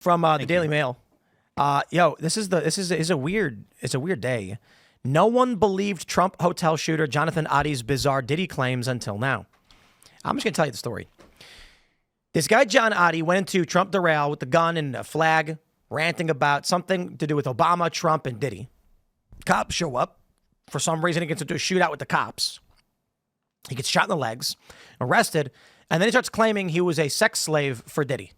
From the Daily Mail. Yo, this is a weird day. No one believed Trump hotel shooter Jonathan Addy's bizarre Diddy claims until now. I'm just gonna tell you the story. This guy John Addy went into Trump Doral with the gun and a flag, ranting about something to do with Obama, Trump, and Diddy. Cops show up. For some reason, he gets into a shootout with the cops. He gets shot in the legs, arrested, and then he starts claiming he was a sex slave for Diddy.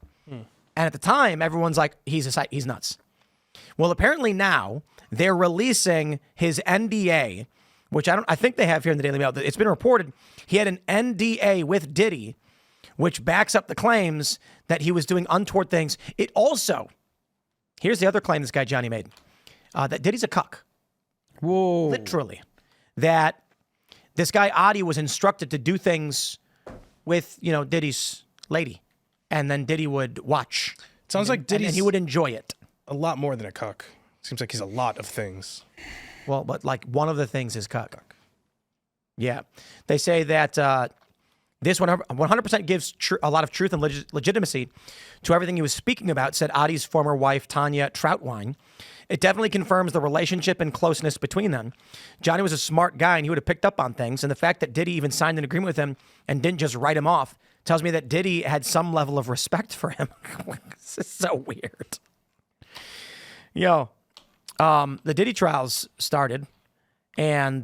And at the time, everyone's like, he's nuts. Well, apparently now they're releasing his NDA, which I think they have here in the Daily Mail. It's been reported he had an NDA with Diddy, which backs up the claims that he was doing untoward things. It also, here's the other claim this guy Johnny made, that Diddy's a cuck. Whoa. Literally. That this guy Addy was instructed to do things with, Diddy's lady. And then Diddy would watch. Sounds like Diddy's and he would enjoy it. A lot more than a cuck. Seems like he's a lot of things. Well, but like one of the things is cuck. Yeah. They say that this 100% gives a lot of truth and legitimacy to everything he was speaking about, said Addy's former wife, Tanya Troutwine. It definitely confirms the relationship and closeness between them. Johnny was a smart guy and he would have picked up on things. And the fact that Diddy even signed an agreement with him and didn't just write him off tells me that Diddy had some level of respect for him. This is so weird. Yo, the Diddy trials started, and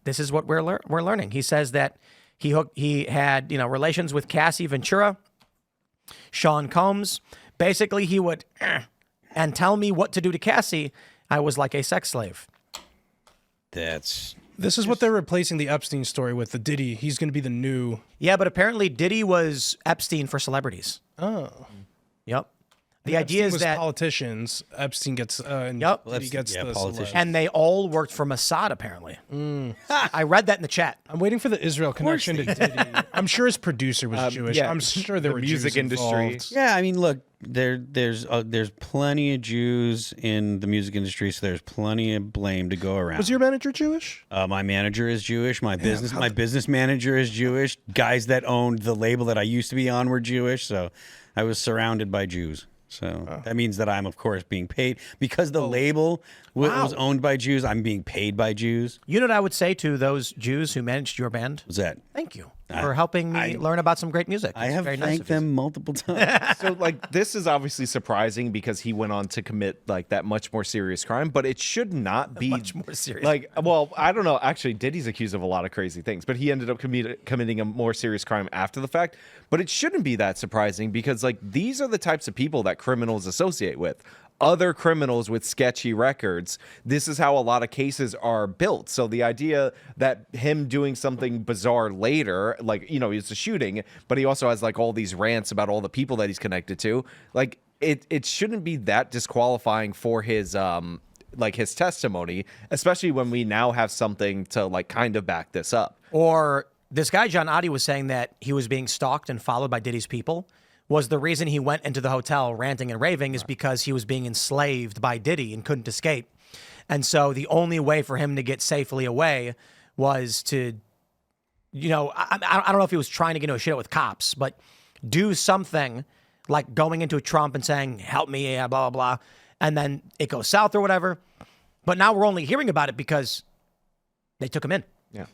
this is what we're learning. He says that he had relations with Cassie Ventura, Sean Combs. Basically, he would and tell me what to do to Cassie. I was like a sex slave. This is what they're replacing the Epstein story with. The Diddy, he's going to be the new. Yeah, but apparently Diddy was Epstein for celebrities. Oh. Yep. The idea is that politicians, Epstein gets, yep. Diddy gets the politicians. And they all worked for Mossad, apparently. I read that in the chat. I'm waiting for the Israel connection to Diddy. I'm sure his producer was Jewish. Yeah, I'm sure there were music Jews industry. involved. Yeah, I mean, look, there's plenty of Jews in the music industry, so there's plenty of blame to go around. Was your manager Jewish? My manager is Jewish. My business manager is Jewish. Guys that owned the label that I used to be on were Jewish, so I was surrounded by Jews. So that means that I'm, of course, being paid. Because the label was owned by Jews, I'm being paid by Jews. You know what I would say to those Jews who managed your band? What's that? Thank you for helping me learn about some great music. I have thanked them multiple times. So, this is obviously surprising because he went on to commit, that much more serious crime, but it should not be... Much more serious. Well, I don't know. Actually, Diddy's accused of a lot of crazy things, but he ended up committing a more serious crime after the fact. But it shouldn't be that surprising because, these are the types of people that criminals associate with. Other criminals with sketchy records. This is how a lot of cases are built. So the idea that him doing something bizarre later, it's a shooting, but he also has all these rants about all the people that he's connected to. It shouldn't be that disqualifying for his his testimony, especially when we now have something to kind of back this up. Or this guy John Addy was saying that he was being stalked and followed by Diddy's people. Was the reason he went into the hotel ranting and raving is because he was being enslaved by Diddy and couldn't escape. And so the only way for him to get safely away was to, I don't know if he was trying to get into a shit with cops, but do something like going into Trump and saying, help me, blah, blah, blah. And then it goes south or whatever. But now we're only hearing about it because they took him in. Yeah.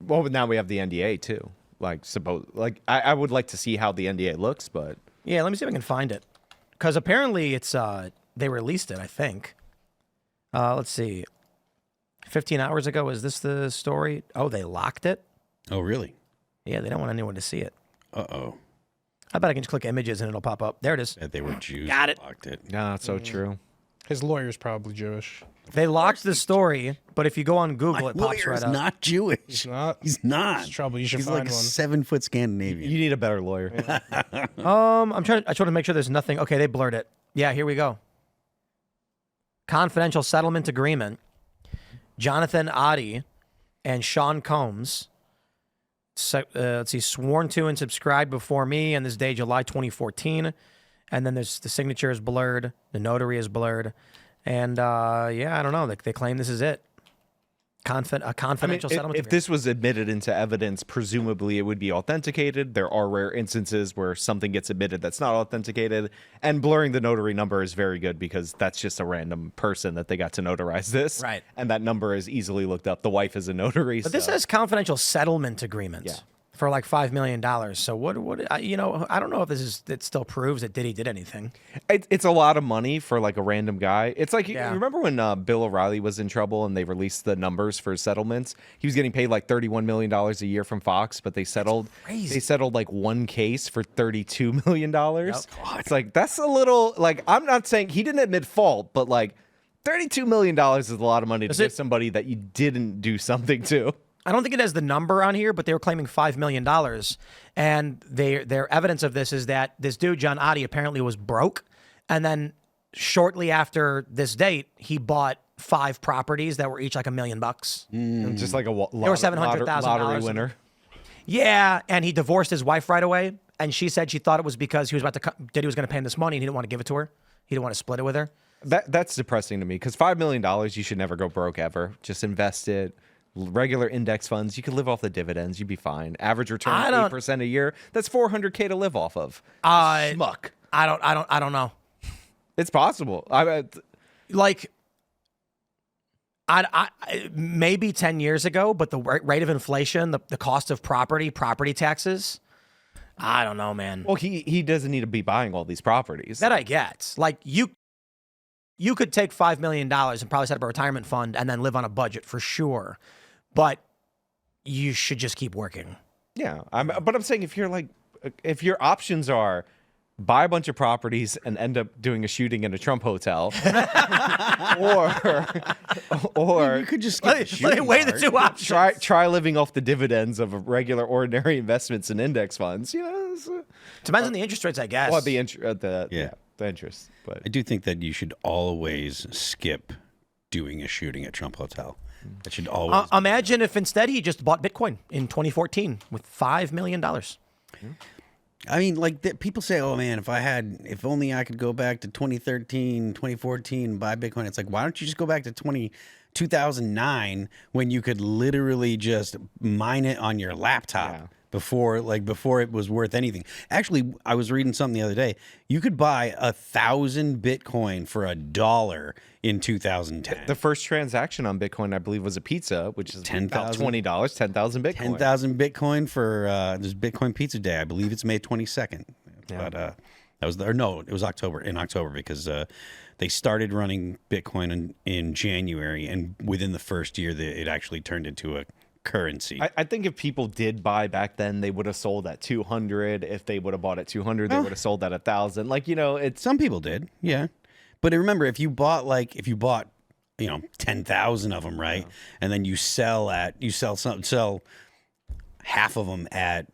Well, but now we have the NDA too. I would like to see how the NDA looks, but yeah, let me see if I can find it because apparently it's they released it. I think. Let's see. 15 hours ago, is this the story? Oh, they locked it. Oh, really? Yeah, they don't want anyone to see it. Uh-oh. I bet I can just click images and it'll pop up. There it is. That they were Jews. Got it. Locked it. No, it's so true. His lawyer's probably Jewish. They locked the story, but if you go on Google, it pops right up. Not Jewish. He's not. He's not. It's trouble. You should He's find like a one. 7-foot Scandinavian. You need a better lawyer. I try to make sure there's nothing. Okay, they blurred it. Yeah, here we go. Confidential settlement agreement. Jonathan Addy and Sean Combs. Let's see, sworn to and subscribed before me on this day, July 2014. And then there's the signature is blurred. The notary is blurred. And, I don't know. They claim this is it. A confidential settlement. If this was admitted into evidence, presumably it would be authenticated. There are rare instances where something gets admitted that's not authenticated, and blurring the notary number is very good because that's just a random person that they got to notarize this. Right. And that number is easily looked up. The wife is a notary. But this says confidential settlement agreements. Yeah. For like $5 million. So what? I don't know if it still proves that Diddy did anything. It's a lot of money for like a random guy. It's like, Yeah. remember when Bill O'Reilly was in trouble and they released the numbers for settlements? He was getting paid like $31 million a year from Fox, but they settled. crazy. They settled like one case for $32 million. It's like, that's a little, like, I'm not saying he didn't admit fault, but like $32 million is a lot of money to give somebody that you didn't do something to. I don't think it has the number on here, but they were claiming $5 million. And their evidence of this is that this dude, John Oddie, apparently was broke. And then shortly after this date, he bought 5 properties that were each like $1 million. Just like a were $700,000 lottery winner. Yeah, and he divorced his wife right away. And she said she thought it was because Diddy was going to pay him this money and he didn't want to give it to her. He didn't want to split it with her. That's depressing to me because $5 million, you should never go broke ever. Just invest it. Regular index funds, you could live off the dividends. You'd be fine. Average return 8% a year. That's $400K to live off of. Schmuck. I don't know. It's possible. Maybe 10 years ago, but the rate of inflation, the cost of property taxes. I don't know, man. Well, he doesn't need to be buying all these properties. That I get. Like you could take $5 million and probably set up a retirement fund and then live on a budget for sure. But you should just keep working. Yeah. But I'm saying if your options are buy a bunch of properties and end up doing a shooting in a Trump hotel, or You could just skip the shooting weigh the part. two options. try living off the dividends of regular ordinary investments and index funds. You know, Depends on the interest rates, I guess. well, the interest. But I do think that you should always skip doing a shooting at Trump Hotel. That should always. Imagine if instead he just bought Bitcoin in 2014 with $5 million. I mean, like people say, "Oh man, if only I could go back to 2013, 2014, buy Bitcoin." It's like, why don't you just go back to 2009 when you could literally just mine it on your laptop? Yeah. Before it was worth anything. Actually, I was reading something the other day. You could buy 1,000 Bitcoin for $1 in 2010. the first transaction on Bitcoin, I believe, was a pizza, which is about 10,000? $20, 10,000 Bitcoin. 10,000 Bitcoin for there's Bitcoin Pizza Day. I believe it's May 22nd. Yeah. But it was in October because they started running Bitcoin in January, and within the first year, it actually turned into a currency. I think if people did buy back then, they would have sold at 200. If they would have bought at 200, they would have sold at 1,000. Like, it's Some people did, yeah. But remember, if you bought 10,000 of them, right, and then you sell half of them at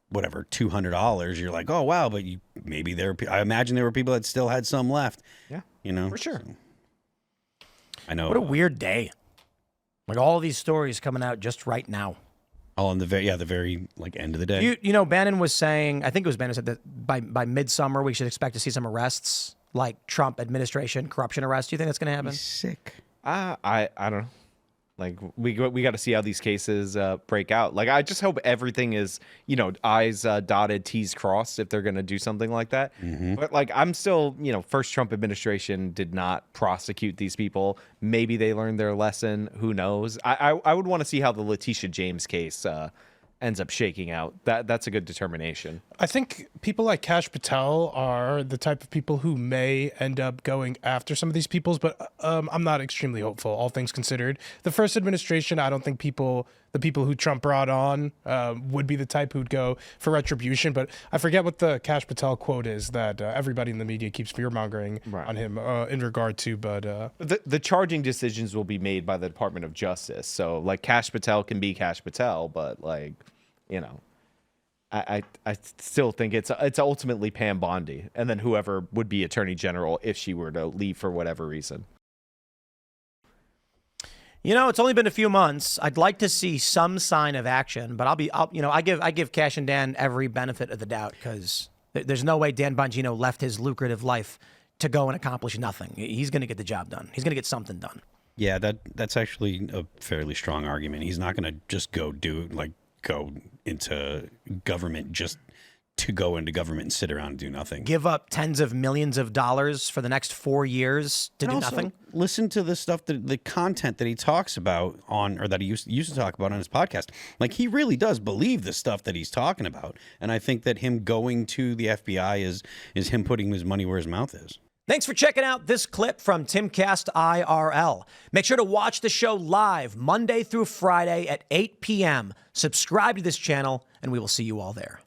whatever $200, you're like, oh wow, but I imagine there were people that still had some left. Yeah, for sure. So, I know. What a weird day. Like all these stories coming out just right now. Oh, the very end of the day. Bannon was saying, I think it was Bannon said that by midsummer we should expect to see some arrests, like Trump administration corruption arrests. Do you think that's going to happen? He's sick. I don't know. Like we got to see how these cases break out. Like I just hope everything is I's dotted, T's crossed if they're going to do something like that. Mm-hmm. But like I'm still first Trump administration did not prosecute these people. Maybe they learned their lesson. Who knows? I would want to see how the Letitia James case ends up shaking out. That's a good determination. I think people like Kash Patel are the type of people who may end up going after some of these peoples, but I'm not extremely hopeful, all things considered. The first administration, I don't think the people who Trump brought on would be the type who'd go for retribution, but I forget what the Kash Patel quote is that everybody in the media keeps fear-mongering on him in regard to, but... The charging decisions will be made by the Department of Justice. So, like, Kash Patel can be Kash Patel, but, like, I still think it's ultimately Pam Bondi, and then whoever would be Attorney General if she were to leave for whatever reason. It's only been a few months. I'd like to see some sign of action, but I give Cash and Dan every benefit of the doubt because there's no way Dan Bongino left his lucrative life to go and accomplish nothing. He's going to get the job done. He's going to get something done. Yeah, that's actually a fairly strong argument. He's not going to just go into government just to go into government and sit around and do nothing. Give up tens of millions of dollars for the next 4 years to And do also, nothing. listen to the stuff the content that he talks about or that he used to talk about on his podcast. Like, he really does believe the stuff that he's talking about. And I think that him going to the FBI is him putting his money where his mouth is. Thanks for checking out this clip from Timcast IRL. Make sure to watch the show live Monday through Friday at 8 p.m. Subscribe to this channel, and we will see you all there.